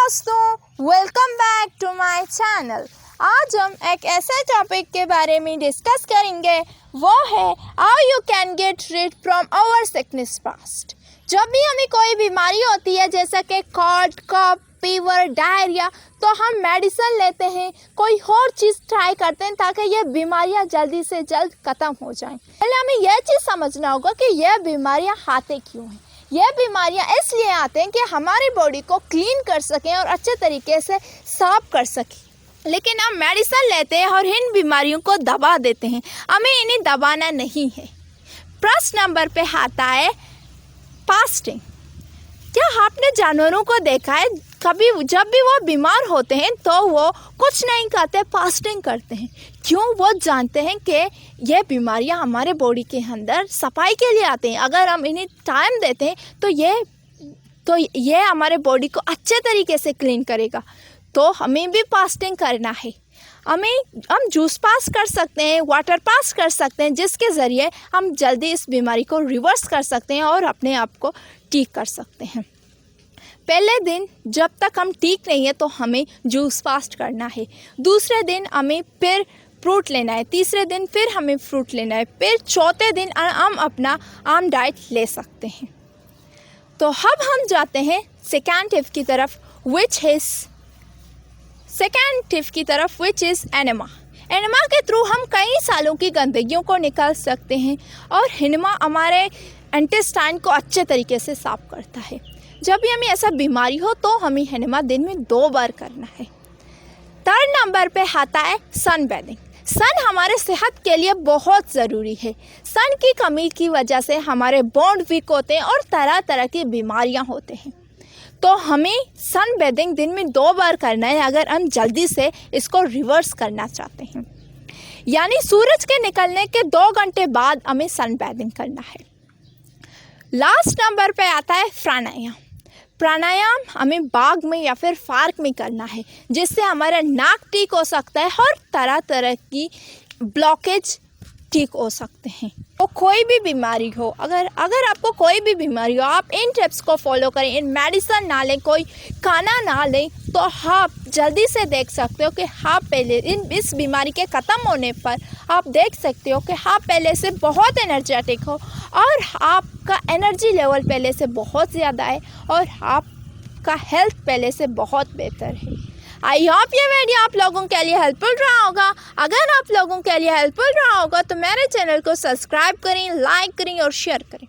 दोस्तों, welcome back to my channel. आज हम एक ऐसे टॉपिक के बारे में डिस्कस करेंगे, वो है how you can get rid from our sickness past. जब भी हमें कोई बीमारी होती है जैसा कि कॉल्ड, कफ, फीवर, डायरिया, तो हम मेडिसिन लेते हैं, कोई और चीज़ ट्राई करते हैं ताकि ये बीमारियां जल्दी से जल्द ख़त्म हो जाएं। पहले हमें यह चीज़ समझना होगा कि यह बीमारियां आती क्यों हैं। यह बीमारियां इसलिए आते हैं कि हमारी बॉडी को क्लीन कर सकें और अच्छे तरीके से साफ कर सकें। लेकिन हम मेडिसिन लेते हैं और इन बीमारियों को दबा देते हैं। हमें इन्हें दबाना नहीं है। प्रश्न नंबर पे आता है फास्टिंग। क्या आपने जानवरों को देखा है, कभी जब भी वो बीमार होते हैं तो वो कुछ नहीं करते, फास्टिंग करते हैं। क्यों? वो जानते हैं कि ये बीमारियां हमारे बॉडी के अंदर सफाई के लिए आते हैं। अगर हम इन्हें टाइम देते हैं तो ये हमारे बॉडी को अच्छे तरीके से क्लीन करेगा। तो हमें भी फास्टिंग करना है। हम जूस पास कर सकते हैं, वाटर पास कर सकते हैं, जिसके ज़रिए हम जल्दी इस बीमारी को रिवर्स कर सकते हैं और अपने आप को ठीक कर सकते हैं। पहले दिन जब तक हम ठीक नहीं है तो हमें जूस फास्ट करना है। दूसरे दिन हमें फिर फ्रूट लेना है। तीसरे दिन फिर हमें फ्रूट लेना है। फिर चौथे दिन हम अपना आम डाइट ले सकते हैं। तो अब हम जाते हैं सेकेंड टिप की तरफ, विच इज़ एनेमा। एनेमा के थ्रू हम कई सालों की गंदगियों को निकाल सकते हैं और एनेमा हमारे इंटेस्टाइन को अच्छे तरीके से साफ करता है। जब भी हमें ऐसा बीमारी हो तो हमें एनेमा दिन में 2 बार करना है। थर्ड नंबर पे आता है सन बेदिंग। सन हमारे सेहत के लिए बहुत ज़रूरी है। सन की कमी की वजह से हमारे बोन वीक होते हैं और तरह तरह की बीमारियां होते हैं। तो हमें सन बेदिंग दिन में 2 बार करना है अगर हम जल्दी से इसको रिवर्स करना चाहते हैं। यानी सूरज के निकलने के 2 घंटे बाद हमें सन बेदिंग करना है। लास्ट नंबर पे आता है प्राणायाम। प्राणायाम हमें बाग में या फिर पार्क में करना है, जिससे हमारा नाक ठीक हो सकता है और तरह तरह की ब्लॉकेज ठीक हो सकते हैं। तो कोई भी बीमारी हो, अगर आपको कोई भी बीमारी हो, आप इन टिप्स को फॉलो करें, इन मेडिसिन ना लें, कोई खाना ना लें, तो आप जल्दी से देख सकते हो कि आप पहले इस बीमारी के ख़त्म होने पर आप देख सकते हो कि आप पहले से बहुत एनर्जेटिक हो और आपका एनर्जी लेवल पहले से बहुत ज़्यादा है और आपका हेल्थ पहले से बहुत बेहतर है। आई होप ये वीडियो आप लोगों के लिए हेल्पफुल रहा होगा। अगर आप लोगों के लिए हेल्पफुल रहा होगा तो मेरे चैनल को सब्सक्राइब करें, लाइक करें और शेयर करें।